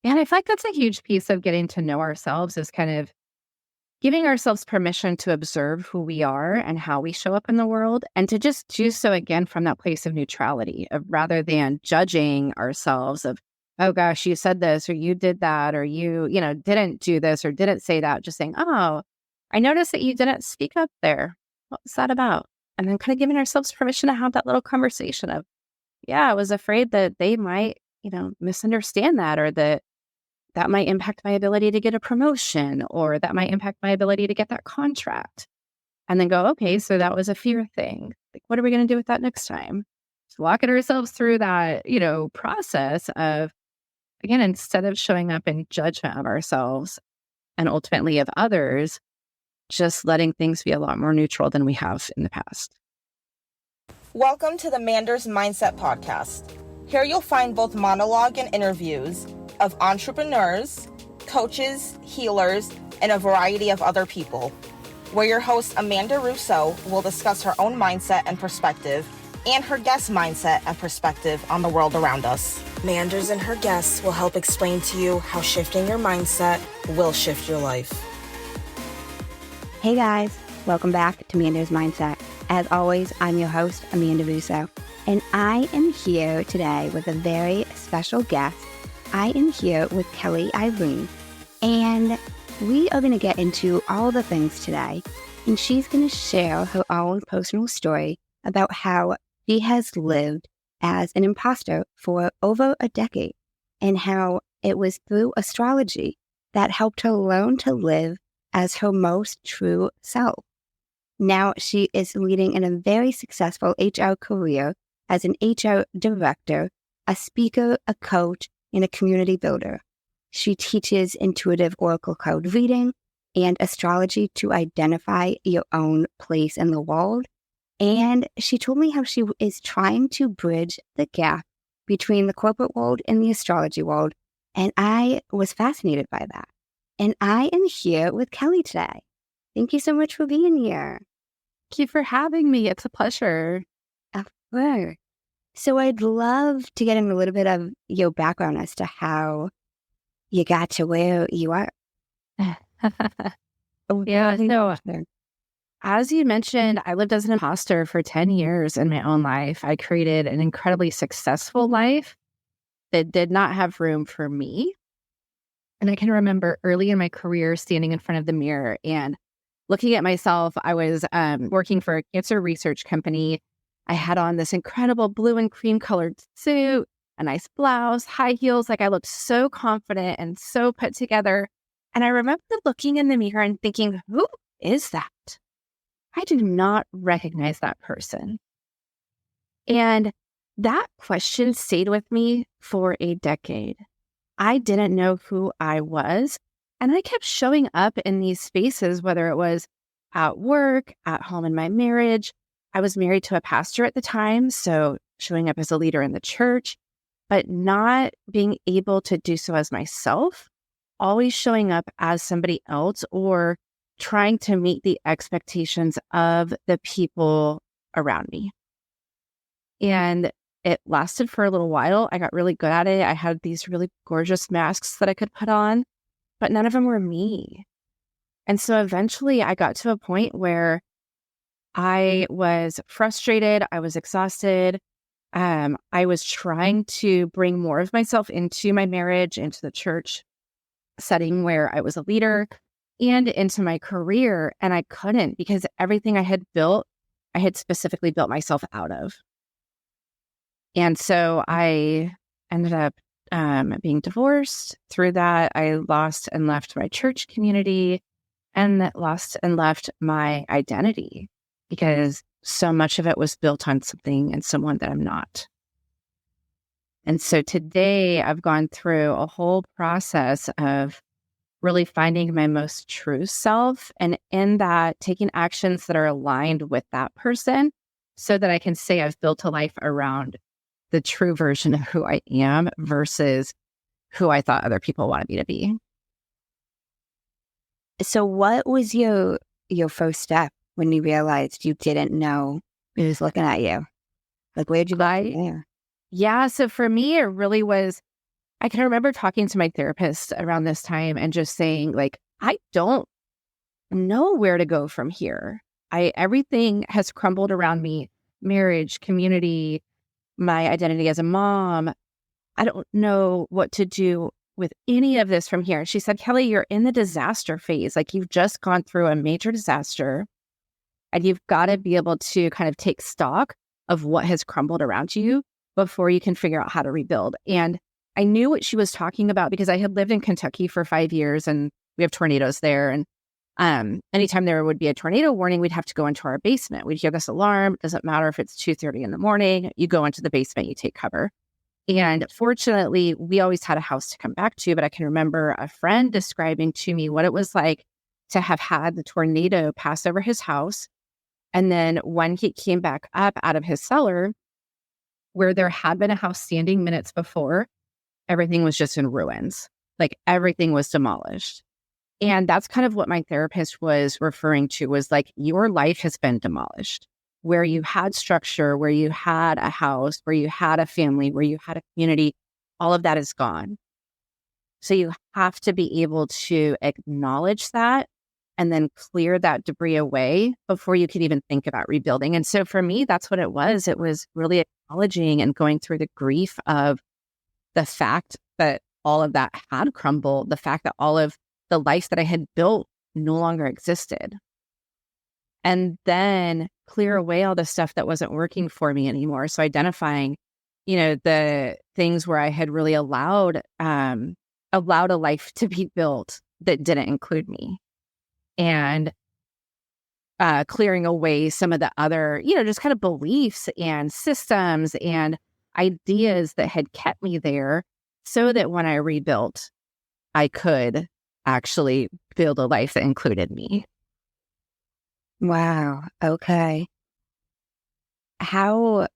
And I feel like that's a huge piece of getting to know ourselves is kind of giving ourselves permission to observe who we are and how we show up in the world, and to just do so again from that place of neutrality, of rather than judging ourselves of, oh gosh, you said this or you did that or you didn't do this or didn't say that, just saying, oh, I noticed that you didn't speak up there. What was that about? And then kind of giving ourselves permission to have that little conversation of, yeah, I was afraid that they might, misunderstand that, or that might impact my ability to get a promotion, or that might impact my ability to get that contract. And then go, okay, so that was a fear thing. Like, what are we going to do with that next time? Just walking ourselves through that, process of, again, instead of showing up in judgment of ourselves and ultimately of others, just letting things be a lot more neutral than we have in the past. Welcome to the Manders Mindset Podcast. Here you'll find both monologue and interviews of entrepreneurs, coaches, healers, and a variety of other people, where your host Amanda Russo will discuss her own mindset and perspective, and her guest mindset and perspective on the world around us. Manders and her guests will help explain to you how shifting your mindset will shift your life. Hey guys, welcome back to Manders Mindset. As always, I'm your host, Amanda Russo, and I am here today with a very special guest. I am here with Kelly Irene, and we are going to get into all the things today, and she's going to share her own personal story about how she has lived as an imposter for over a decade, and how it was through astrology that helped her learn to live as her most true self. Now she is leading in a very successful HR career as an HR director, a speaker, a coach, and a community builder. She teaches intuitive oracle code reading and astrology to identify your own place in the world. And she told me how she is trying to bridge the gap between the corporate world and the astrology world. And I was fascinated by that. And I am here with Kelly today. Thank you so much for being here. Thank you for having me. It's a pleasure. Of course. So I'd love to get in a little bit of your background as to how you got to where you are. Yeah, so as you mentioned, I lived as an imposter for 10 years in my own life. I created an incredibly successful life that did not have room for me. And I can remember early in my career standing in front of the mirror and looking at myself. I was working for a cancer research company. I had on this incredible blue and cream colored suit, a nice blouse, high heels. Like, I looked so confident and so put together. And I remember looking in the mirror and thinking, who is that? I do not recognize that person. And that question stayed with me for a decade. I didn't know who I was. And I kept showing up in these spaces, whether it was at work, at home in my marriage. I was married to a pastor at the time, so showing up as a leader in the church, but not being able to do so as myself, always showing up as somebody else or trying to meet the expectations of the people around me. And it lasted for a little while. I got really good at it. I had these really gorgeous masks that I could put on, but none of them were me. And so eventually I got to a point where I was frustrated. I was exhausted. I was trying to bring more of myself into my marriage, into the church setting where I was a leader, and into my career. And I couldn't, because everything I had built, I had specifically built myself out of. And so I ended up being divorced. Through that, I lost and left my church community, and lost and left my identity, because so much of it was built on something and someone that I'm not. And so today I've gone through a whole process of really finding my most true self, and in that, taking actions that are aligned with that person so that I can say I've built a life around the true version of who I am versus who I thought other people wanted me to be. So what was your first step when you realized you didn't know who was looking at you? Like, where'd you go from there? Yeah, so for me, it really was I can remember talking to my therapist around this time and just saying, like, I don't know where to go from here. Everything has crumbled around me, marriage, community, my identity as a mom. I don't know what to do with any of this from here. She said, Kelly, you're in the disaster phase. Like, you've just gone through a major disaster and you've got to be able to kind of take stock of what has crumbled around you before you can figure out how to rebuild. And I knew what she was talking about because I had lived in Kentucky for 5 years and we have tornadoes there. And anytime there would be a tornado warning, we'd have to go into our basement. We'd hear this alarm. It doesn't matter if it's 2:30 in the morning. You go into the basement, you take cover. And fortunately, we always had a house to come back to. But I can remember a friend describing to me what it was like to have had the tornado pass over his house. And then when he came back up out of his cellar, where there had been a house standing minutes before, everything was just in ruins. Like, everything was demolished. And that's kind of what my therapist was referring to, was like, your life has been demolished. Where you had structure, where you had a house, where you had a family, where you had a community, all of that is gone. So you have to be able to acknowledge that and then clear that debris away before you could even think about rebuilding. And so for me, that's what it was. It was really acknowledging and going through the grief of the fact that all of that had crumbled, the fact that all of the life that I had built no longer existed. And then clear away all the stuff that wasn't working for me anymore. So identifying, the things where I had really allowed a life to be built that didn't include me. And clearing away some of the other, just kind of beliefs and systems and ideas that had kept me there, so that when I rebuilt, I could actually build a life that included me. Wow. Okay. How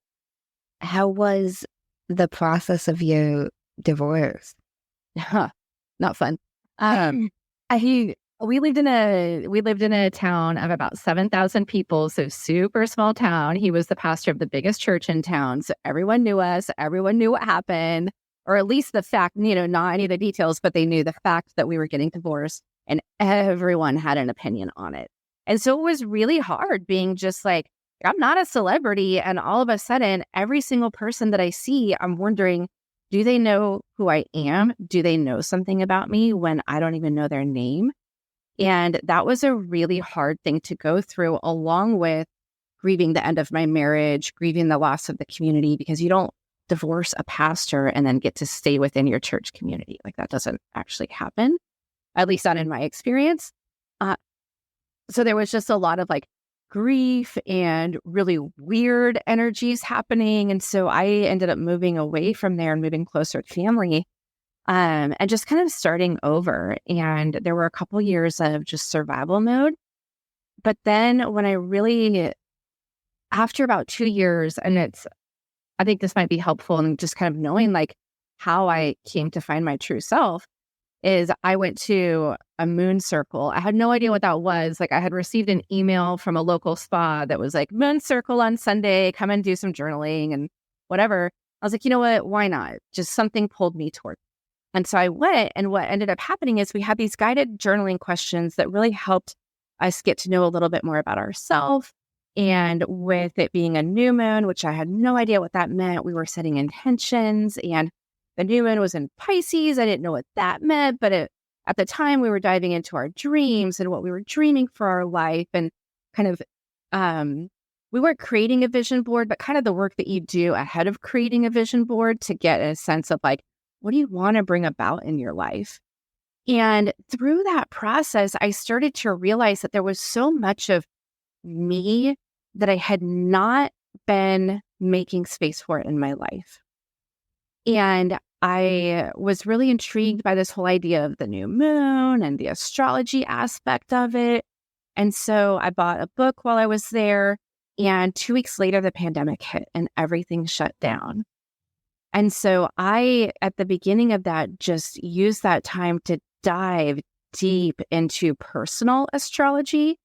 was the process of your divorce? Not fun. We lived in a town of about 7,000 people, so super small town. He was the pastor of the biggest church in town, so everyone knew us. Everyone knew what happened, or at least the fact, not any of the details, but they knew the fact that we were getting divorced, and everyone had an opinion on it. And so it was really hard being just like, I'm not a celebrity, and all of a sudden, every single person that I see, I'm wondering, do they know who I am? Do they know something about me when I don't even know their name? And that was a really hard thing to go through, along with grieving the end of my marriage, grieving the loss of the community, because you don't divorce a pastor and then get to stay within your church community. Like, that doesn't actually happen, at least not in my experience. So there was just a lot of like grief and really weird energies happening. And so I ended up moving away from there and moving closer to family. And just kind of starting over. And there were a couple years of just survival mode. But then when I really, after about 2 years, and I think this might be helpful in just kind of knowing like how I came to find my true self, is I went to a moon circle. I had no idea what that was. Like, I had received an email from a local spa that was like, moon circle on Sunday, come and do some journaling and whatever. I was like, you know what? Why not? Just something pulled me toward. And so I went, and what ended up happening is we had these guided journaling questions that really helped us get to know a little bit more about ourselves. And with it being a new moon, which I had no idea what that meant, we were setting intentions, and the new moon was in Pisces. I didn't know what that meant, but at the time we were diving into our dreams and what we were dreaming for our life, and kind of, we weren't creating a vision board, but kind of the work that you do ahead of creating a vision board to get a sense of like, what do you want to bring about in your life? And through that process, I started to realize that there was so much of me that I had not been making space for in my life. And I was really intrigued by this whole idea of the new moon and the astrology aspect of it. And so I bought a book while I was there. And 2 weeks later, the pandemic hit and everything shut down. And so I, at the beginning of that, just used that time to dive deep into personal astrology.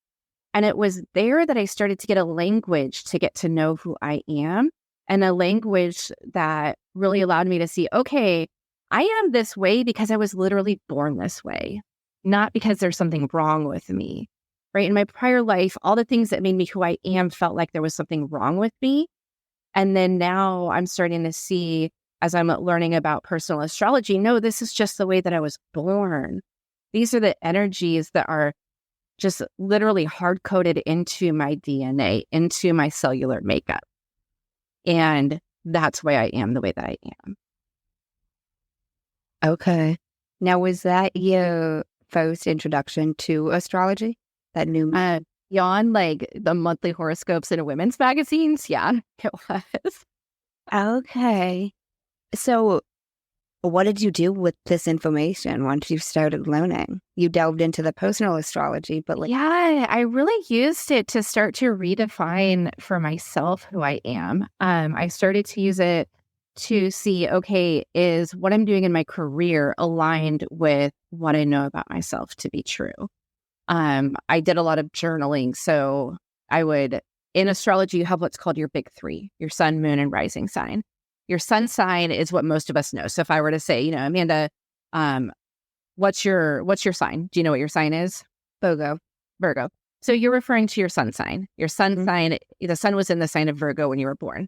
And it was there that I started to get a language to get to know who I am, and a language that really allowed me to see, okay, I am this way because I was literally born this way, not because there's something wrong with me, right? In my prior life, all the things that made me who I am felt like there was something wrong with me. And then now I'm starting to see, as I'm learning about personal astrology, no, this is just the way that I was born. These are the energies that are just literally hard-coded into my DNA, into my cellular makeup. And that's why I am the way that I am. Okay. Now, was that your first introduction to astrology? That new... Beyond like the monthly horoscopes in women's magazines, yeah, it was. Okay. So what did you do with this information once you started learning? You delved into the personal astrology, but like... Yeah, I really used it to start to redefine for myself who I am. I started to use it to see, okay, is what I'm doing in my career aligned with what I know about myself to be true? I did a lot of journaling. So in astrology, you have what's called your big three, your sun, moon, and rising sign. Your sun sign is what most of us know. So if I were to say, Amanda, what's your sign? Do you know what your sign is? Virgo. So you're referring to your sun sign. Your sun sign, the sun was in the sign of Virgo when you were born.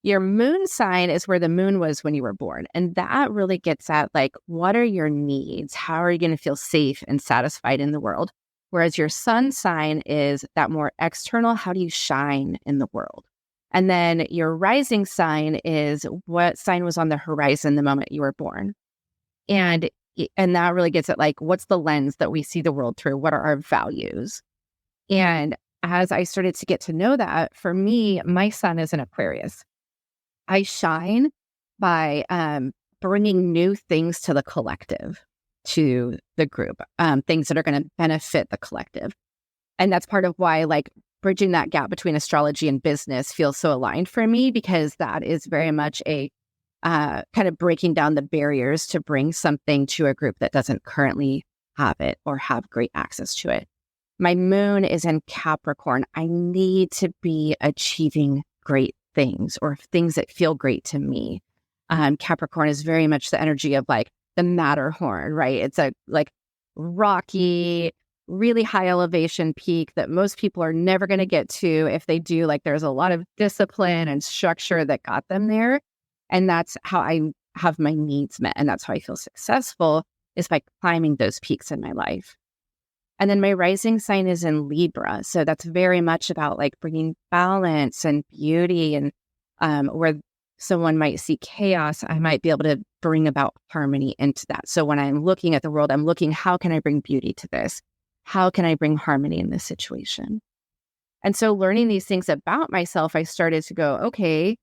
Your moon sign is where the moon was when you were born. And that really gets at like, what are your needs? How are you going to feel safe and satisfied in the world? Whereas your sun sign is that more external, how do you shine in the world? And then your rising sign is what sign was on the horizon the moment you were born. And that really gets at like, what's the lens that we see the world through? What are our values? And as I started to get to know that, for me, my sun is an Aquarius. I shine by bringing new things to the collective, to the group, things that are going to benefit the collective. And that's part of why like bridging that gap between astrology and business feels so aligned for me, because that is very much a kind of breaking down the barriers to bring something to a group that doesn't currently have it or have great access to it. My moon is in Capricorn. I need to be achieving great things or things that feel great to me. Capricorn is very much the energy of like the Matterhorn, right? It's a like rocky, really high elevation peak that most people are never going to get to. If they do, like there's a lot of discipline and structure that got them there. And that's how I have my needs met. And that's how I feel successful, is by climbing those peaks in my life. And then my rising sign is in Libra. So that's very much about like bringing balance and beauty, and where someone might see chaos, I might be able to bring about harmony into that. So when I'm looking at the world, I'm looking, how can I bring beauty to this? How can I bring harmony in this situation? And so learning these things about myself, I started to go, okay,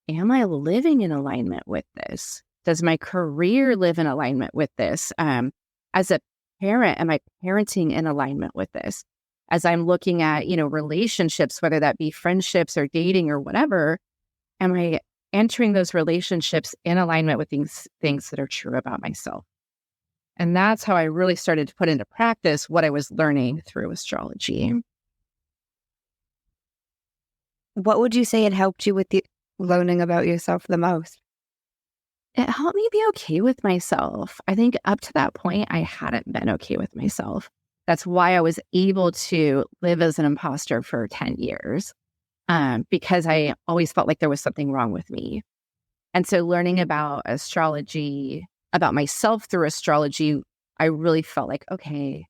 am I living in alignment with this? Does my career live in alignment with this? As a parent, am I parenting in alignment with this? As I'm looking at, relationships, whether that be friendships or dating or whatever, am I entering those relationships in alignment with things that are true about myself? And that's how I really started to put into practice what I was learning through astrology. What would you say it helped you with learning about yourself the most? It helped me be okay with myself. I think up to that point, I hadn't been okay with myself. That's why I was able to live as an imposter for 10 years, because I always felt like there was something wrong with me. And so learning about astrology, about myself through astrology, I really felt like, okay,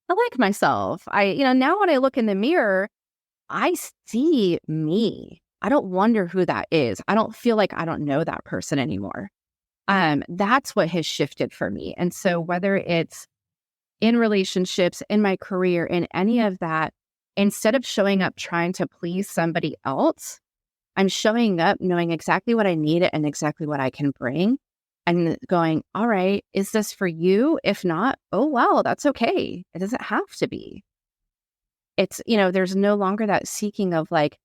I like myself. Now when I look in the mirror, I see me. I don't wonder who that is. I don't feel like I don't know that person anymore. That's what has shifted for me. And so whether it's in relationships, in my career, in any of that, instead of showing up trying to please somebody else, I'm showing up knowing exactly what I need and exactly what I can bring, and going, all right, is this for you? If not, oh, well, that's okay. It doesn't have to be. It's, there's no longer that seeking of like,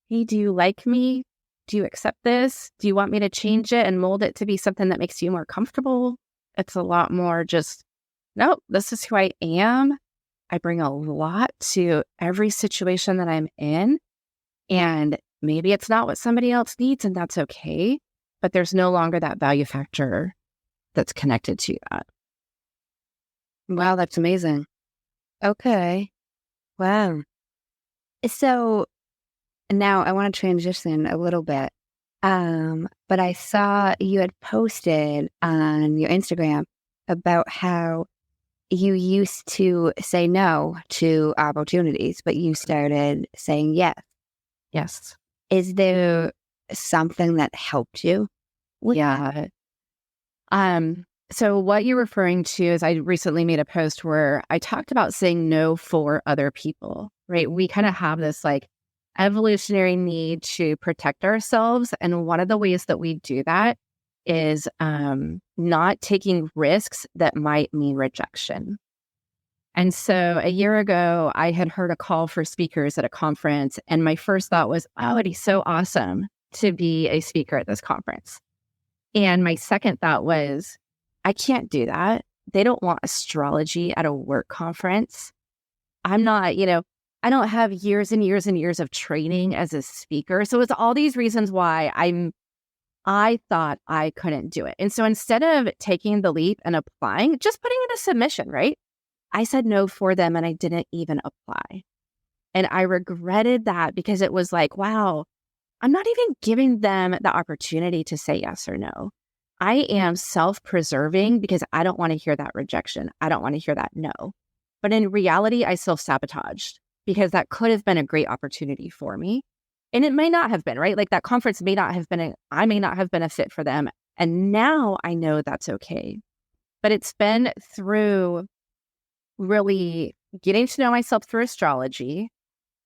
hey, do you like me? Do you accept this? Do you want me to change it and mold it to be something that makes you more comfortable? It's a lot more just, no, this is who I am. I bring a lot to every situation that I'm in. And maybe it's not what somebody else needs, and that's okay. but there's no longer that value factor that's connected to that. Wow, that's amazing. Okay. Wow. So now I want to transition a little bit. But I saw you had posted on your Instagram about how you used to say no to opportunities, but you started saying yes. Yes. Is there something that helped you with that? Yeah. So what you're referring to is I recently made a post where I talked about saying no for other people, right? We kind of have this like evolutionary need to protect ourselves. And one of the ways that we do that is not taking risks that might mean rejection. And so a year ago, I had heard a call for speakers at a conference. And my first thought was, oh, it'd be so awesome to be a speaker at this conference. And my second thought was, I can't do that. They don't want astrology at a work conference. I'm not, I don't have years and years and years of training as a speaker. So it's all these reasons why I thought I couldn't do it. And so instead of taking the leap and applying, just putting in a submission, right? I said no for them and I didn't even apply. And I regretted that because it was like, wow, I'm not even giving them the opportunity to say yes or no. I am self-preserving because I don't want to hear that rejection. I don't want to hear that no. But in reality, I self-sabotaged because that could have been a great opportunity for me. And it may not have been, right? Like that conference may not have been, I may not have been a fit for them. And now I know that's okay. But it's been through really getting to know myself through astrology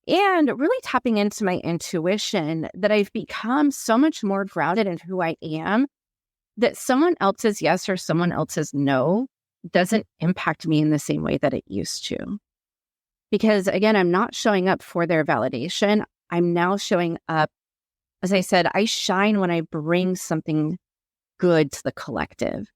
and really tapping into my intuition that I've become so much more grounded in who I am, that someone else's yes or someone else's no doesn't impact me in the same way that it used to. Because again, I'm not showing up for their validation. I'm now showing up, as I said, I shine when I bring something good to the collective.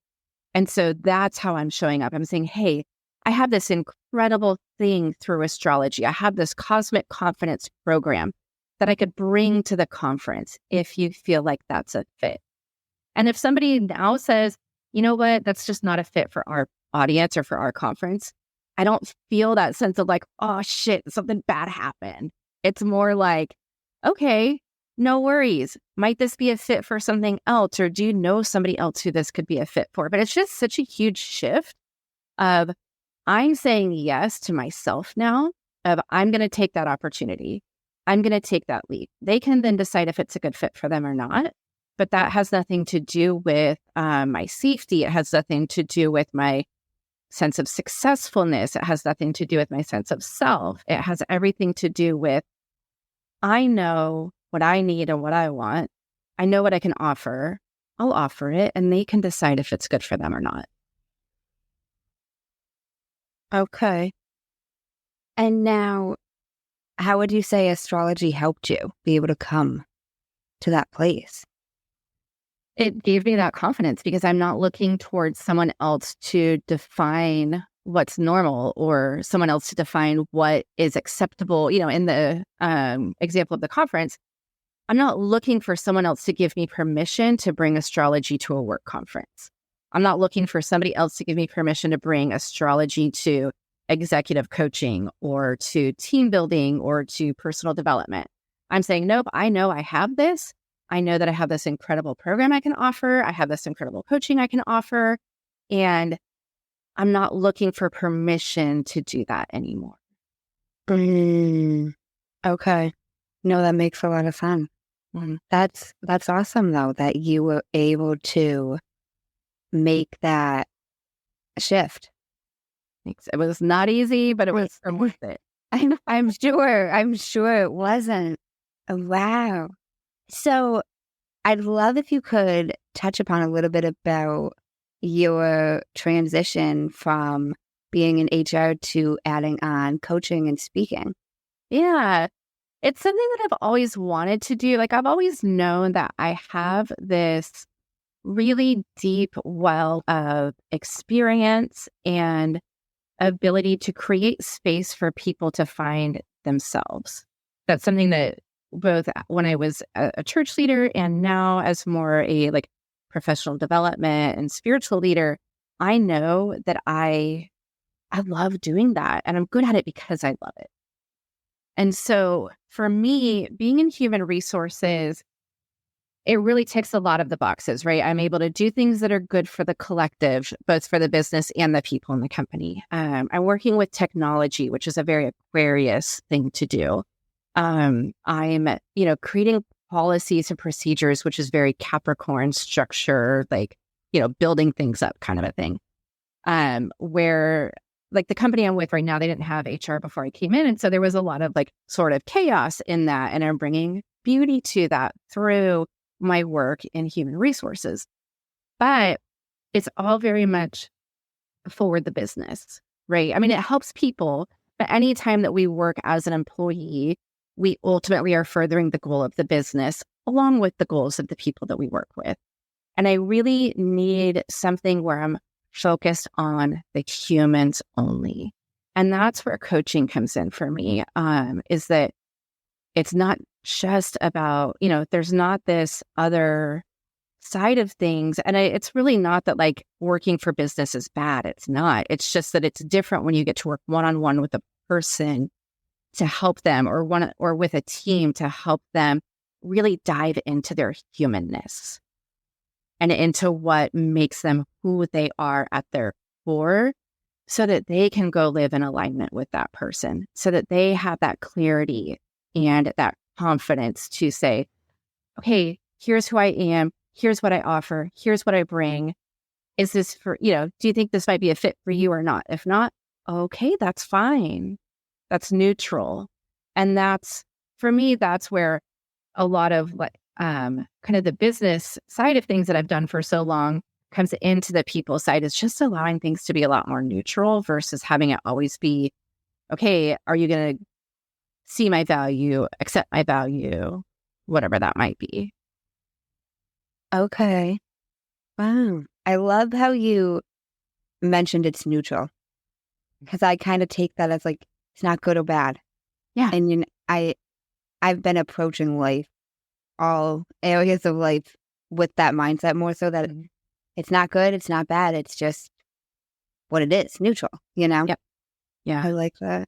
And so that's how I'm showing up. I'm saying, hey, I have this incredible thing through astrology. I have this cosmic confidence program that I could bring to the conference if you feel like that's a fit. And if somebody now says, you know what, that's just not a fit for our audience or for our conference, I don't feel that sense of like, oh shit, something bad happened. It's more like, okay, no worries. Might this be a fit for something else? Or do you know somebody else who this could be a fit for? But it's just such a huge shift of I'm saying yes to myself now, of I'm going to take that opportunity. I'm going to take that leap. They can then decide if it's a good fit for them or not. But that has nothing to do with my safety. It has nothing to do with my sense of successfulness. It has nothing to do with my sense of self. It has everything to do with I know what I need and what I want. I know what I can offer. I'll offer it and they can decide if it's good for them or not. Okay. And now, how would you say astrology helped you be able to come to that place? It gave me that confidence because I'm not looking towards someone else to define what's normal or someone else to define what is acceptable. In the example of the conference, I'm not looking for someone else to give me permission to bring astrology to a work conference. I'm not looking for somebody else to give me permission to bring astrology to executive coaching or to team building or to personal development. I'm saying, nope, I know I have this. I know that I have this incredible program I can offer. I have this incredible coaching I can offer. And I'm not looking for permission to do that anymore. Okay. No, that makes a lot of sense. That's awesome, though, that you were able to make that shift. It was not easy, but it was worth it. I'm sure it wasn't. Wow. So I'd love if you could touch upon a little bit about your transition from being in HR to adding on coaching and speaking. Yeah. It's something that I've always wanted to do. Like I've always known that I have this really deep well of experience and ability to create space for people to find themselves. That's something that both when I was a church leader and now as more a like professional development and spiritual leader, I know that I love doing that and I'm good at it because I love it. And so for me, being in human resources, it really ticks a lot of the boxes, right? I'm able to do things that are good for the collective, both for the business and the people in the company. I'm working with technology, which is a very Aquarius thing to do. I'm, creating policies and procedures, which is very Capricorn structure, like, building things up kind of a thing. Where like the company I'm with right now, they didn't have HR before I came in. And so there was a lot of like sort of chaos in that. And I'm bringing beauty to that through my work in human resources. But it's all very much forward the business, right? I mean, it helps people, but anytime that we work as an employee, we ultimately are furthering the goal of the business along with the goals of the people that we work with. And I really need something where I'm focused on the humans only. And that's where coaching comes in for me, is that it's not just about, there's not this other side of things. And it's really not that like working for business is bad. It's not. It's just that it's different when you get to work one-on-one with a person to help them or with a team to help them really dive into their humanness and into what makes them who they are at their core so that they can go live in alignment with that person, so that they have that clarity and that confidence to say, okay, here's who I am. Here's what I offer. Here's what I bring. Is this for, do you think this might be a fit for you or not? If not, okay, that's fine. That's neutral. And that's, for me, that's where a lot of like, kind of the business side of things that I've done for so long comes into the people side. Is just allowing things to be a lot more neutral versus having it always be, okay, are you going to see my value, accept my value, whatever that might be. Okay. Wow. I love how you mentioned it's neutral because I kind of take that as like, it's not good or bad. Yeah. And I've been approaching life, all areas of life with that mindset more so that it's not good, it's not bad, it's just what it is, neutral, Yep. Yeah. I like that.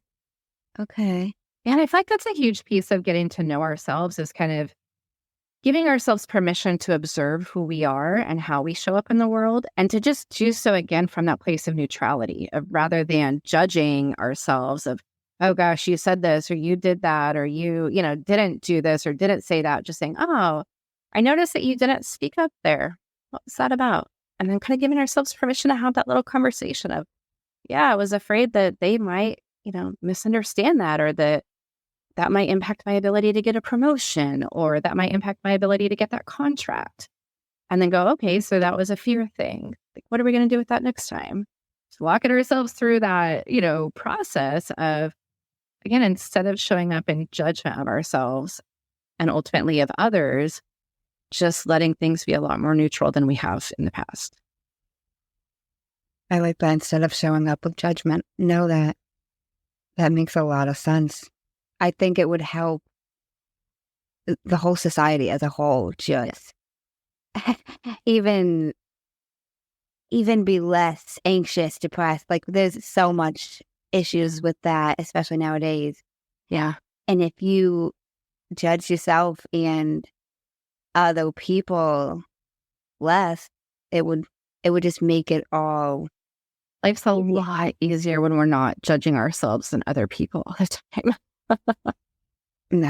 Okay. And I feel like that's a huge piece of getting to know ourselves is kind of giving ourselves permission to observe who we are and how we show up in the world and to just do so again from that place of neutrality rather than judging ourselves of, oh gosh, you said this or you did that or you didn't do this or didn't say that. Just saying, oh, I noticed that you didn't speak up there. What was that about? And then kind of giving ourselves permission to have that little conversation of, yeah, I was afraid that they might, misunderstand that or that might impact my ability to get a promotion or that might impact my ability to get that contract. And then go, okay, so that was a fear thing. Like, what are we going to do with that next time? Just walking ourselves through that, process of, again, instead of showing up in judgment of ourselves and ultimately of others, just letting things be a lot more neutral than we have in the past. I like that instead of showing up with judgment. Know that makes a lot of sense. I think it would help the whole society as a whole just even be less anxious, depressed. Like there's so much issues with that, especially nowadays. Yeah. And if you judge yourself and other people less, it would just make it all. Life's a lot easier when we're not judging ourselves and other people all the time. No,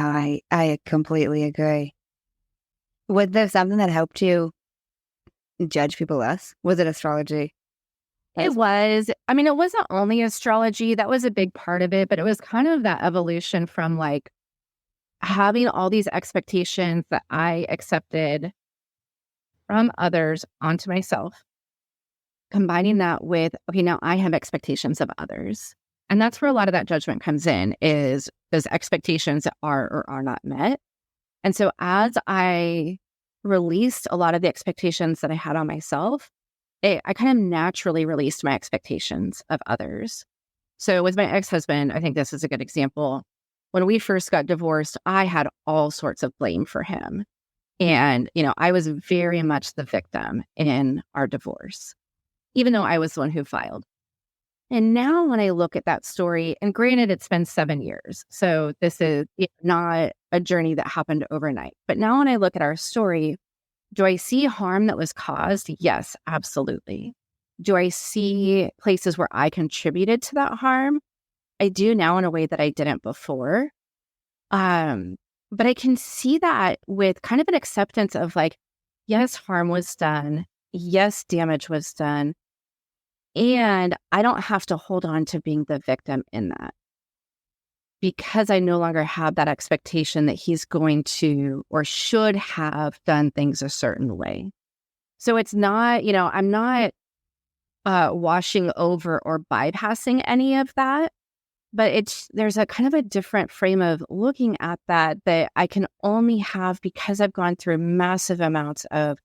I completely agree. Was there something that helped you judge people less? Was it astrology? It was. I mean, it wasn't only astrology. That was a big part of it, but it was kind of that evolution from like having all these expectations that I accepted from others onto myself, combining that with, okay, now I have expectations of others. And that's where a lot of that judgment comes in, is those expectations that are or are not met. And so as I released a lot of the expectations that I had on myself, I kind of naturally released my expectations of others. So with my ex-husband, I think this is a good example. when we first got divorced, I had all sorts of blame for him. And, I was very much the victim in our divorce, even though I was the one who filed. And now when I look at that story, and granted, it's been 7 years, so this is not a journey that happened overnight. But now when I look at our story, do I see harm that was caused? Yes, absolutely. Do I see places where I contributed to that harm? I do now in a way that I didn't before. But I can see that with kind of an acceptance of like, yes, harm was done. Yes, damage was done. And I don't have to hold on to being the victim in that, because I no longer have that expectation that he's going to or should have done things a certain way. So it's not, I'm not washing over or bypassing any of that, but there's a kind of a different frame of looking at that I can only have because I've gone through massive amounts of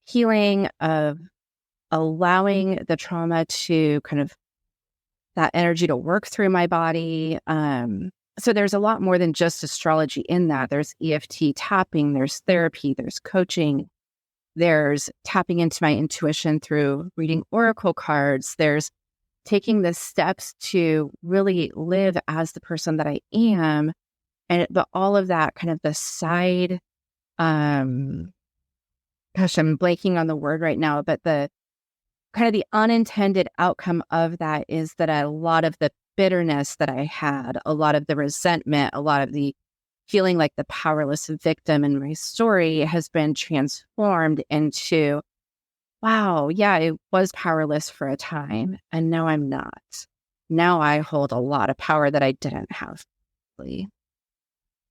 healing, of allowing the trauma to kind of that energy to work through my body. So there's a lot more than just astrology in that. There's EFT tapping, there's therapy, there's coaching, there's tapping into my intuition through reading oracle cards, there's taking the steps to really live as the person that I am. But all of that kind of the side, gosh, I'm blanking on the word right now, but the kind of the unintended outcome of that is that a lot of the bitterness that I had, a lot of the resentment, a lot of the feeling like the powerless victim in my story has been transformed into, wow, yeah, I was powerless for a time, and now I'm not. Now I hold a lot of power that I didn't have. Yes,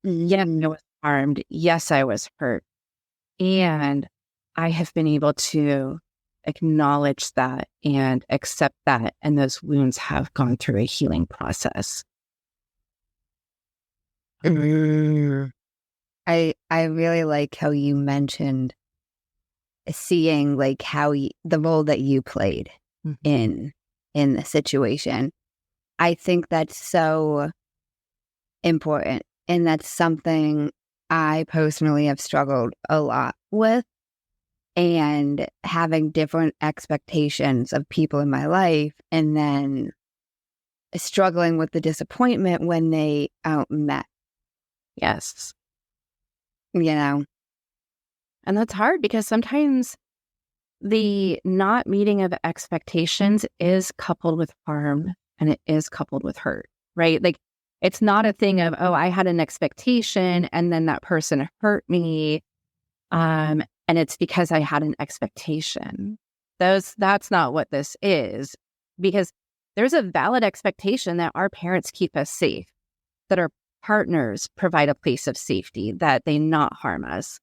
I was harmed. Yes, I was hurt. And I have been able to acknowledge that and accept that. And those wounds have gone through a healing process. I really like how you mentioned seeing like how the role that you played in the situation. I think that's so important, and that's something I personally have struggled a lot with, and having different expectations of people in my life, and then struggling with the disappointment when they aren't met. Yes. And that's hard because sometimes the not meeting of expectations is coupled with harm, and it is coupled with hurt, right? Like, it's not a thing of, oh, I had an expectation and then that person hurt me. And it's because I had an expectation. That's not what this is, because there's a valid expectation that our parents keep us safe, that our partners provide a place of safety, that they not harm us.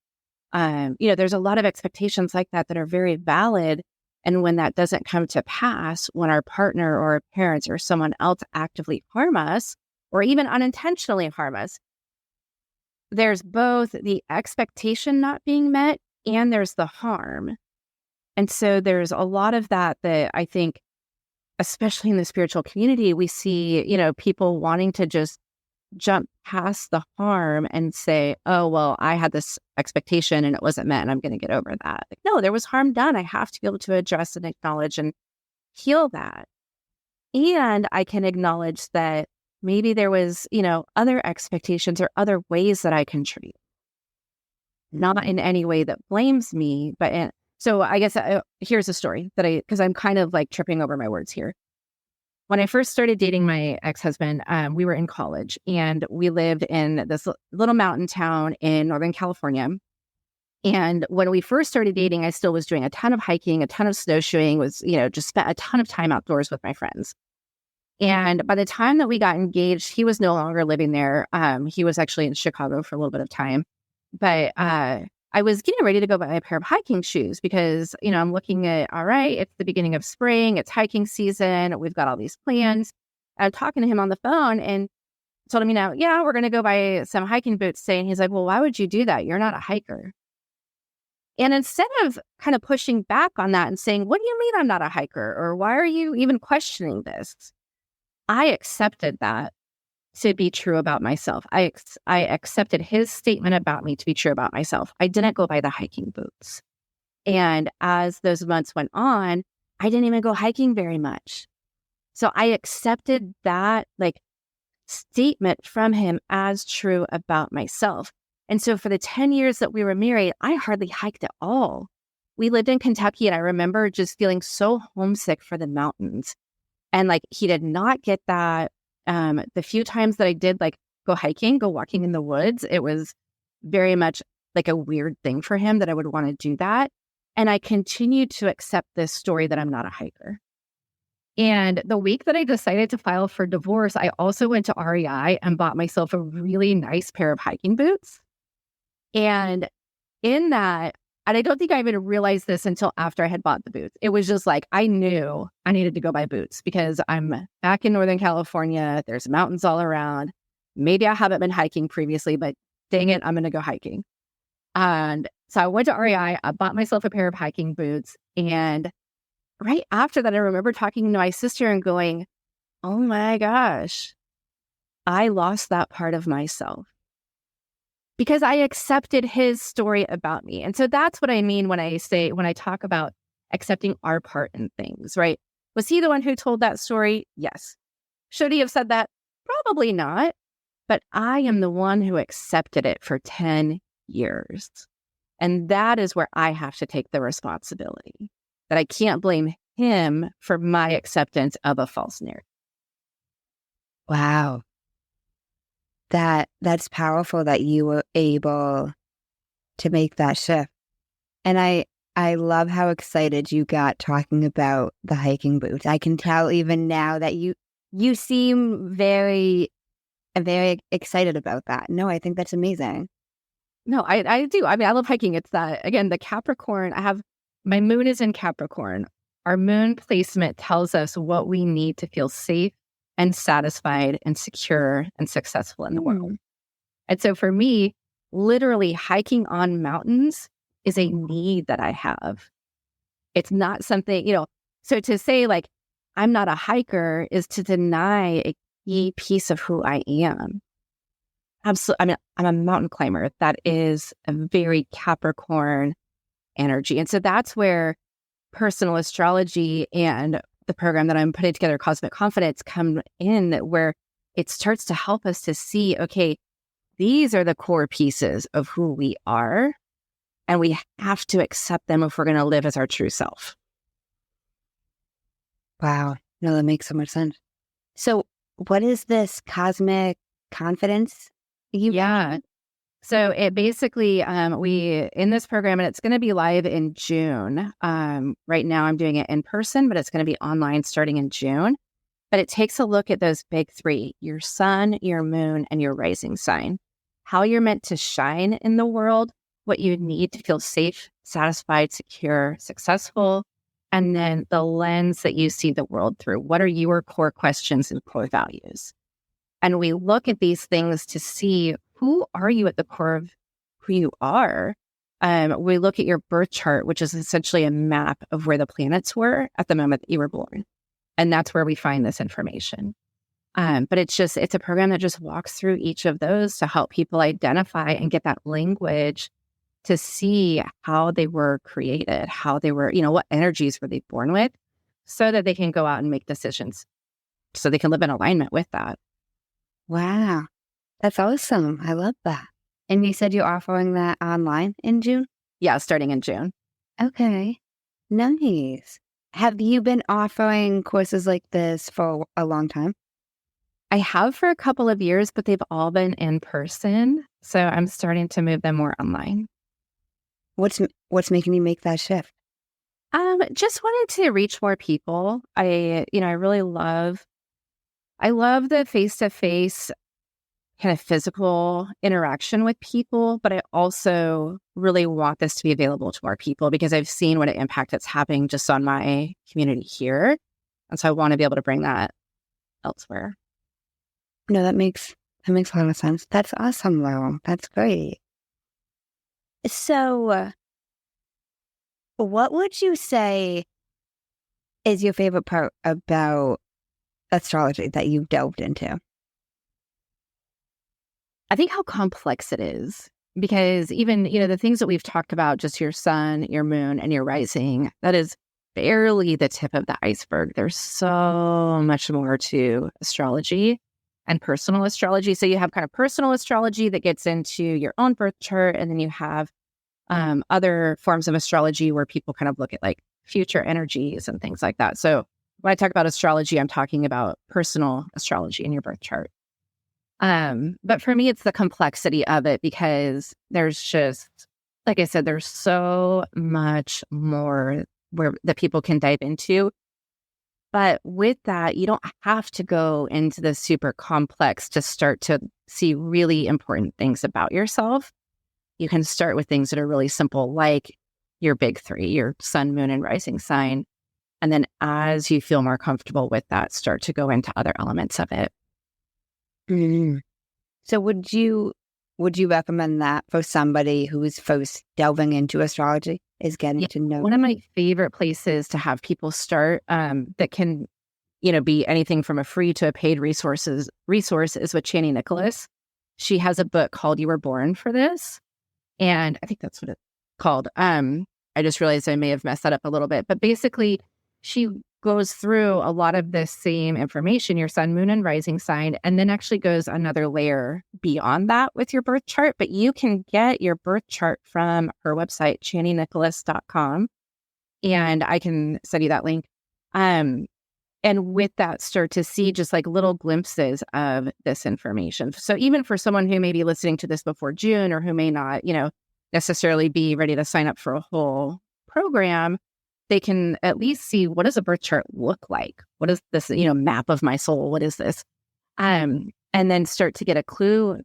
There's a lot of expectations like that are very valid. And when that doesn't come to pass, when our partner or our parents or someone else actively harm us, or even unintentionally harm us, there's both the expectation not being met and there's the harm. And so there's a lot of that I think, especially in the spiritual community, we see, people wanting to just jump past the harm and say, oh, well, I had this expectation and it wasn't met and I'm going to get over that. Like, no, there was harm done. I have to be able to address and acknowledge and heal that. And I can acknowledge that maybe there was, other expectations or other ways that I contribute. Not in any way that blames me, but so I guess here's a story because I'm kind of like tripping over my words here. When I first started dating my ex-husband, we were in college and we lived in this little mountain town in Northern California. And when we first started dating, I still was doing a ton of hiking, a ton of snowshoeing, just spent a ton of time outdoors with my friends. And by the time that we got engaged, he was no longer living there. He was actually in Chicago for a little bit of time. But I was getting ready to go buy a pair of hiking shoes because, I'm looking at, all right, it's the beginning of spring, it's hiking season, we've got all these plans. I'm talking to him on the phone and told him, yeah, we're going to go buy some hiking boots today. And he's like, well, why would you do that? You're not a hiker. And instead of kind of pushing back on that and saying, what do you mean I'm not a hiker? Or why are you even questioning this? I accepted that to be true about myself. I accepted his statement about me to be true about myself. I didn't go buy the hiking boots. And as those months went on, I didn't even go hiking very much. So I accepted that like statement from him as true about myself. And so for the 10 years that we were married, I hardly hiked at all. We lived in Kentucky, and I remember just feeling so homesick for the mountains. And like, he did not get that. The few times that I did like go hiking, go walking in the woods, it was very much like a weird thing for him that I would want to do that. And I continued to accept this story that I'm not a hiker. And the week that I decided to file for divorce, I also went to REI and bought myself a really nice pair of hiking boots. And in that, and I don't think I even realized this until after I had bought the boots. It was just like, I knew I needed to go buy boots because I'm back in Northern California. There's mountains all around. Maybe I haven't been hiking previously, but dang it, I'm going to go hiking. And so I went to REI, I bought myself a pair of hiking boots. And right after that, I remember talking to my sister and going, oh my gosh, I lost that part of myself because I accepted his story about me. And so that's what I mean when I talk about accepting our part in things, right? Was he the one who told that story? Yes. Should he have said that? Probably not. But I am the one who accepted it for 10 years. And that is where I have to take the responsibility, that I can't blame him for my acceptance of a false narrative. Wow. That's powerful that you were able to make that shift. And I love how excited you got talking about the hiking boots. I can tell even now that you seem very, very excited about that. No, I think that's amazing. No, I do. I mean, I love hiking. It's that, again, the Capricorn, my moon is in Capricorn. Our moon placement tells us what we need to feel safe and satisfied and secure and successful in the world. And so for me, literally hiking on mountains is a need that I have. It's not something, so to say like, I'm not a hiker is to deny a key piece of who I am. Absolutely. I mean, I'm a mountain climber. That is a very Capricorn energy. And so that's where personal astrology and the program that I'm putting together, Cosmic Confidence, come in, where it starts to help us to see, okay, these are the core pieces of who we are, and we have to accept them if we're going to live as our true self. Wow. No, that makes so much sense. So what is this Cosmic Confidence? Yeah. So it basically, we in this program, and it's going to be live in June. Right now I'm doing it in person, but it's going to be online starting in June. But it takes a look at those big three: your sun, your moon, and your rising sign. How you're meant to shine in the world, what you need to feel safe, satisfied, secure, successful, and then the lens that you see the world through. What are your core questions and core values? And we look at these things to see, who are you at the core of who you are? We look at your birth chart, which is essentially a map of where the planets were at the moment that you were born. And that's where we find this information. But it's a program that just walks through each of those to help people identify and get that language to see how they were created, how they were, what energies were they born with, so that they can go out and make decisions, so they can live in alignment with that. Wow. That's awesome. I love that. And you said you're offering that online in June? Yeah, starting in June. Okay. Nice. Have you been offering courses like this for a long time? I have for a couple of years, but they've all been in person. So I'm starting to move them more online. What's making you make that shift? Just wanted to reach more people. I really love the face-to-face kind of physical interaction with people, but I also really want this to be available to more people because I've seen what an impact it's having just on my community here. And so I want to be able to bring that elsewhere. No, that makes a lot of sense. That's awesome, though. That's great. So, what would you say is your favorite part about astrology that you've delved into? I think how complex it is, because even, the things that we've talked about, just your sun, your moon, and your rising, that is barely the tip of the iceberg. There's so much more to astrology and personal astrology. So you have kind of personal astrology that gets into your own birth chart, and then you have other forms of astrology where people kind of look at like future energies and things like that. So when I talk about astrology, I'm talking about personal astrology in your birth chart. But for me, it's the complexity of it, because there's just, like I said, there's so much more that people can dive into. But with that, you don't have to go into the super complex to start to see really important things about yourself. You can start with things that are really simple, like your big three, your sun, moon, and rising sign. And then as you feel more comfortable with that, start to go into other elements of it. Mm. So would you recommend that for somebody who is first delving into astrology, is getting to know? One of my favorite places to have people start that can, be anything from a free to a paid resource is with Chani Nicholas. She has a book called You Were Born for This. And I think that's what it's called. I just realized I may have messed that up a little bit. But basically, she goes through a lot of the same information, your sun, moon, and rising sign, and then actually goes another layer beyond that with your birth chart. But you can get your birth chart from her website, chaninicholas.com. And I can send you that link. And with that, start to see just like little glimpses of this information. So even for someone who may be listening to this before June, or who may not, necessarily be ready to sign up for a whole program, they can at least see, what does a birth chart look like? What is this, map of my soul? What is this? And then start to get a clue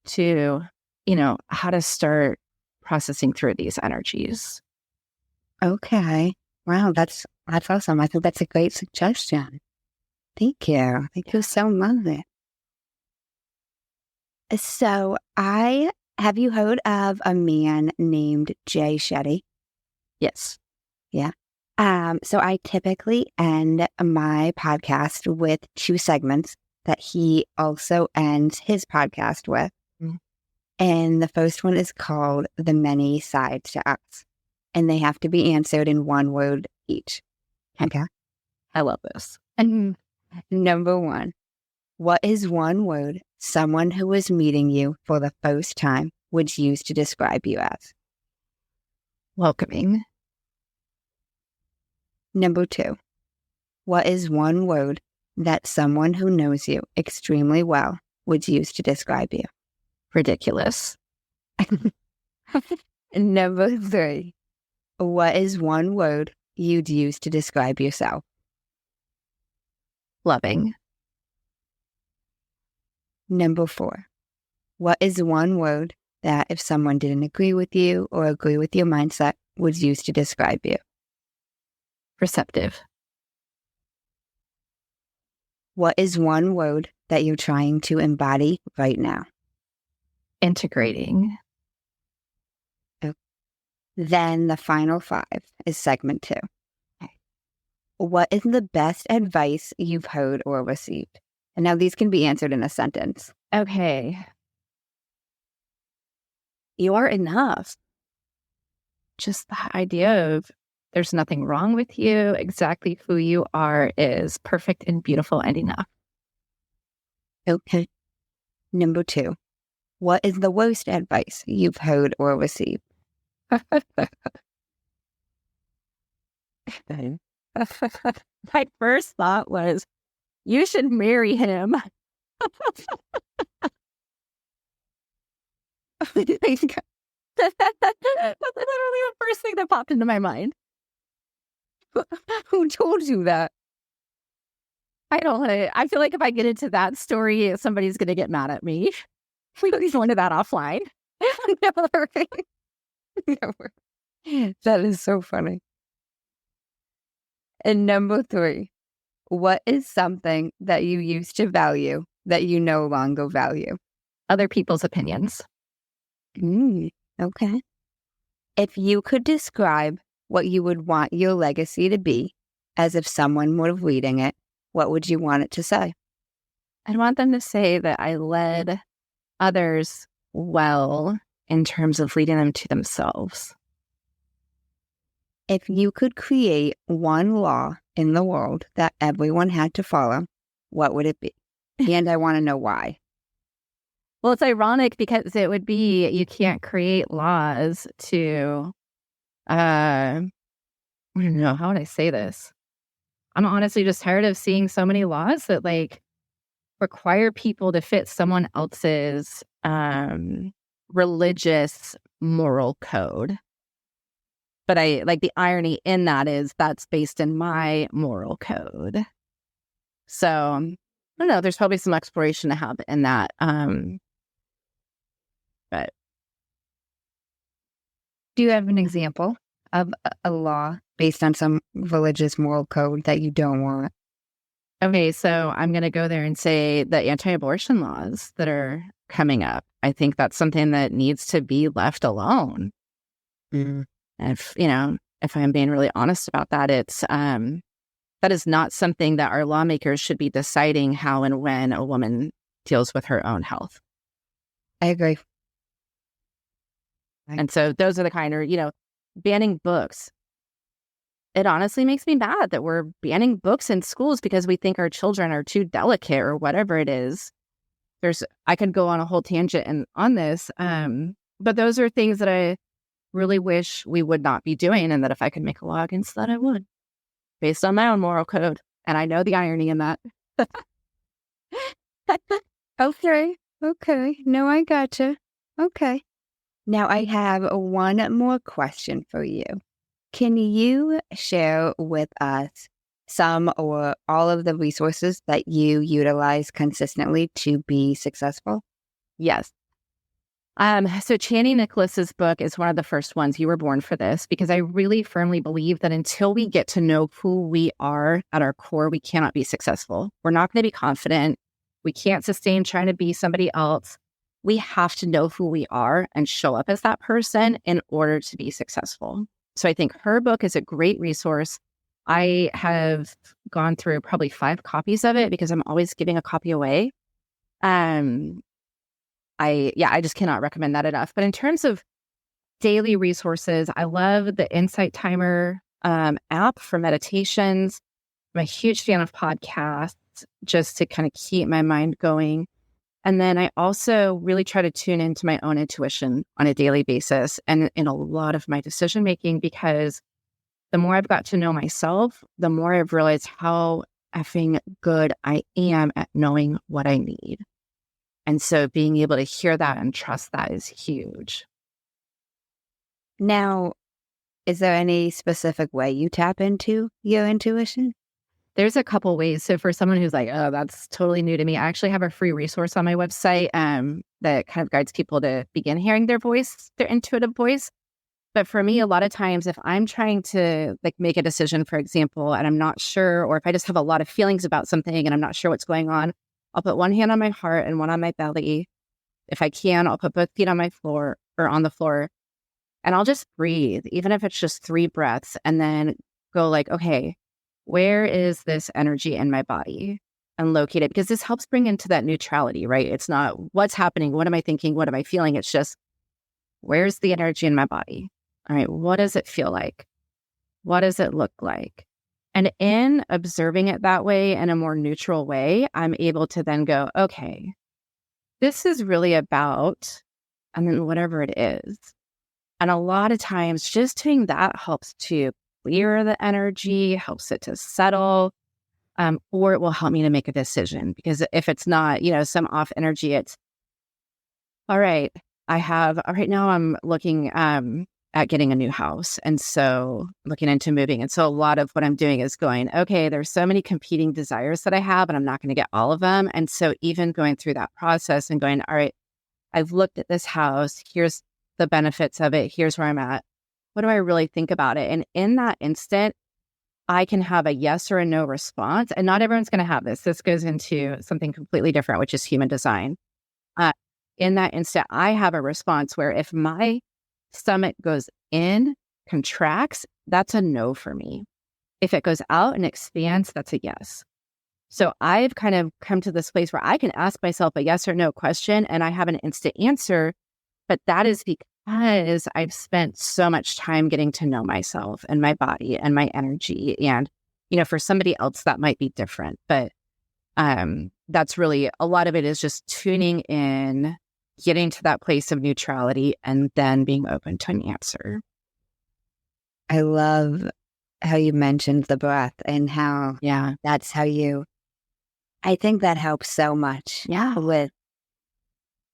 to, how to start processing through these energies. Okay. Wow, that's awesome. I think that's a great suggestion. Thank you. Thank you so much. So have you heard of a man named Jay Shetty? Yes. Yeah. So I typically end my podcast with 2 segments that he also ends his podcast with. Mm. And the first one is called The Many Sides to Us. And they have to be answered in 1 word each. Okay. I love this. And number 1, what is 1 word someone who is meeting you for the first time would use to describe you as? Welcoming. Number 2, what is 1 word that someone who knows you extremely well would use to describe you? Ridiculous. Number 3, what is 1 word you'd use to describe yourself? Loving. Number 4, what is 1 word that if someone didn't agree with you or agree with your mindset would use to describe you? Receptive. What is 1 word that you're trying to embody right now? Integrating. Then the final 5 is segment 2. Okay. What is the best advice you've heard or received? And now these can be answered in a sentence. Okay. You are enough. Just the idea of there's nothing wrong with you. Exactly who you are is perfect and beautiful and enough. Okay. Number 2, what is the worst advice you've heard or received? My first thought was, you should marry him. That's literally the first thing that popped into my mind. Who told you that? I don't want to. I feel like if I get into that story, somebody's going to get mad at me. We can go into that offline. That is so funny. And number 3, what is something that you used to value that you no longer value? Other people's opinions. Okay. If you could describe what you would want your legacy to be, as if someone were reading it, what would you want it to say? I'd want them to say that I led others well in terms of leading them to themselves. If you could create one law in the world that everyone had to follow, what would it be? And I want to know why. Well, it's ironic because it would be you can't create laws to, I don't know, how would I say this? I'm honestly just tired of seeing so many laws that like require people to fit someone else's religious moral code. But I like the irony in that is that's based in my moral code. So I don't know, there's probably some exploration to have in that. But do you have an example of a law based on some religious moral code that you don't want? Okay, so I'm going to go there and say the anti-abortion laws that are coming up. I think that's something that needs to be left alone. Mm. If I'm being really honest about that, it's that is not something that our lawmakers should be deciding how and when a woman deals with her own health. I agree. And so those are the kind of, banning books. It honestly makes me mad that we're banning books in schools because we think our children are too delicate or whatever it is. I could go on a whole tangent on this, but those are things that I really wish we would not be doing, and that if I could make a law against that, I would, based on my own moral code. And I know the irony in that. Okay. No, I gotcha. Okay. Now I have one more question for you. Can you share with us some or all of the resources that you utilize consistently to be successful? Yes. So Chani Nicholas's book is one of the first ones. You were born for this, because I really firmly believe that until we get to know who we are at our core, we cannot be successful. We're not going to be confident. We can't sustain trying to be somebody else. We have to know who we are and show up as that person in order to be successful. So I think her book is a great resource. I have gone through probably 5 copies of it because I'm always giving a copy away. I just cannot recommend that enough. But in terms of daily resources, I love the Insight Timer app for meditations. I'm a huge fan of podcasts just to kind of keep my mind going. And then I also really try to tune into my own intuition on a daily basis and in a lot of my decision making, because the more I've got to know myself, the more I've realized how effing good I am at knowing what I need. And so being able to hear that and trust that is huge. Now, is there any specific way you tap into your intuition? There's a couple ways. So for someone who's like, oh, that's totally new to me, I actually have a free resource on my website that kind of guides people to begin hearing their voice, their intuitive voice. But for me, a lot of times, if I'm trying to like make a decision, for example, and I'm not sure, or if I just have a lot of feelings about something and I'm not sure what's going on, I'll put one hand on my heart and one on my belly. If I can, I'll put both feet on my floor or on the floor, and I'll just breathe, even if it's just 3 breaths, and then go like, okay, where is this energy in my body, and locate it, because this helps bring into that neutrality, right? It's not what's happening, what am I thinking, what am I feeling? It's just, where's the energy in my body? All right, what does it feel like? What does it look like? And in observing it that way, in a more neutral way, I'm able to then go, okay, this is really about, and then whatever it is. And a lot of times just doing that helps to clear the energy, helps it to settle, or it will help me to make a decision. Because if it's not, some off energy, it's, all right, right now I'm looking at getting a new house. And so looking into moving. And so a lot of what I'm doing is going, okay, there's so many competing desires that I have, and I'm not going to get all of them. And so even going through that process and going, all right, I've looked at this house. Here's the benefits of it. Here's where I'm at. What do I really think about it? And in that instant, I can have a yes or a no response. And not everyone's going to have this. This goes into something completely different, which is human design. In that instant, I have a response where if my stomach goes in, contracts, that's a no for me. If it goes out and expands, that's a yes. So I've kind of come to this place where I can ask myself a yes or no question and I have an instant answer. But that is because I've spent so much time getting to know myself and my body and my energy. And, for somebody else, that might be different. But that's really, a lot of it is just tuning in, getting to that place of neutrality, and then being open to an answer. I love how you mentioned the breath and how that's how I think that helps so much. Yeah. With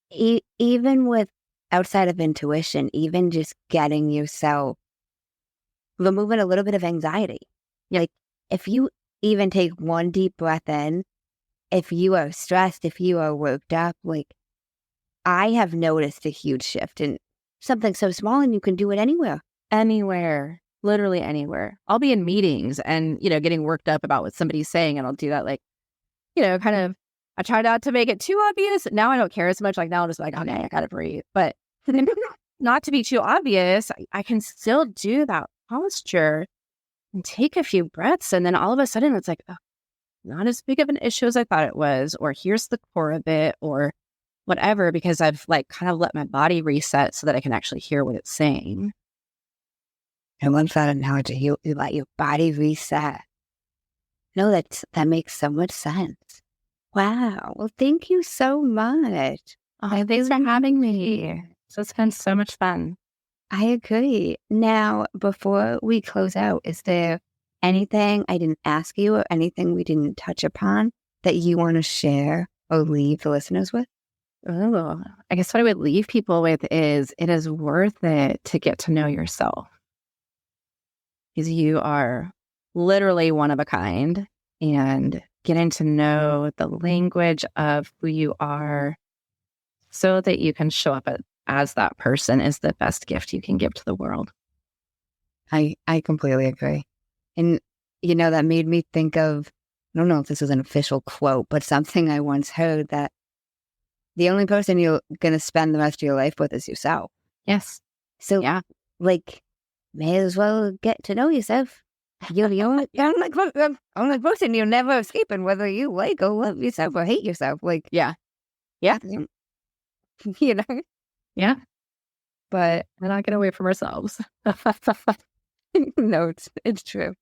even with outside of intuition, even just getting yourself, removing a little bit of anxiety. Like if you even take one deep breath in, if you are stressed, if you are worked up, like I have noticed a huge shift in something so small, and you can do it anywhere. Anywhere, literally anywhere. I'll be in meetings and, getting worked up about what somebody's saying, and I'll do that like, kind of, I try not to make it too obvious. Now I don't care as much. Like now I'm just like, okay, I gotta breathe. But not to be too obvious, I can still do that posture and take a few breaths. And then all of a sudden it's like, oh, not as big of an issue as I thought it was, or here's the core of it, or whatever, because I've like kind of let my body reset so that I can actually hear what it's saying. I love that analogy. You let your body reset. No, that makes so much sense. Wow. Well, thank you so much. Oh, thanks for having me. So it's been so much fun. I agree. Now, before we close out, is there anything I didn't ask you or anything we didn't touch upon that you want to share or leave the listeners with? Oh, I guess what I would leave people with is it is worth it to get to know yourself, because you are literally one of a kind, and getting to know the language of who you are so that you can show up as that person is the best gift you can give to the world. I completely agree. And, that made me think of, I don't know if this is an official quote, but something I once heard, that the only person you're going to spend the rest of your life with is yourself. Yes. So, may as well get to know yourself. You're the only person you're never escaping, whether you like or love yourself or hate yourself. Yeah. Yeah. Yeah. But we're not get away from ourselves. No, it's true.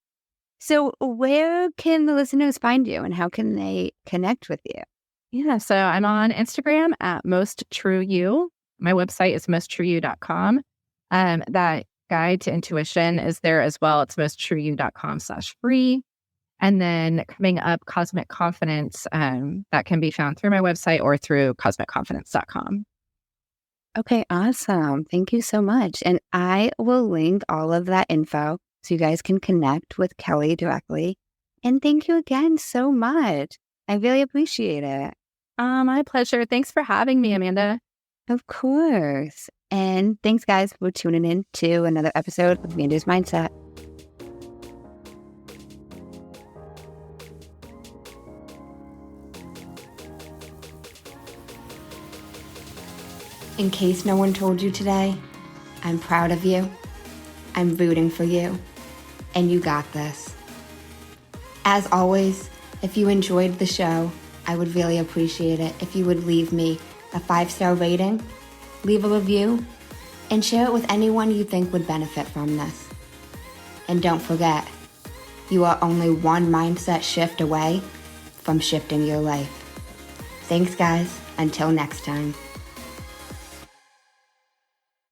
So where can the listeners find you, and how can they connect with you? Yeah, so I'm on Instagram at MostTrueYou. My website is mosttrueyou.com. That guide to intuition is there as well. It's mosttrueyou.com/free. And then coming up, Cosmic Confidence, that can be found through my website or through cosmicconfidence.com. Okay, awesome. Thank you so much. And I will link all of that info so you guys can connect with Kelly directly. And thank you again so much. I really appreciate it. My pleasure. Thanks for having me, Amanda. Of course. And thanks, guys, for tuning in to another episode of Amanda's Mindset. In case no one told you today, I'm proud of you. I'm rooting for you. And you got this. As always, if you enjoyed the show, I would really appreciate it if you would leave me a 5-star rating, leave a review, and share it with anyone you think would benefit from this. And don't forget, you are only one mindset shift away from shifting your life. Thanks, guys. Until next time.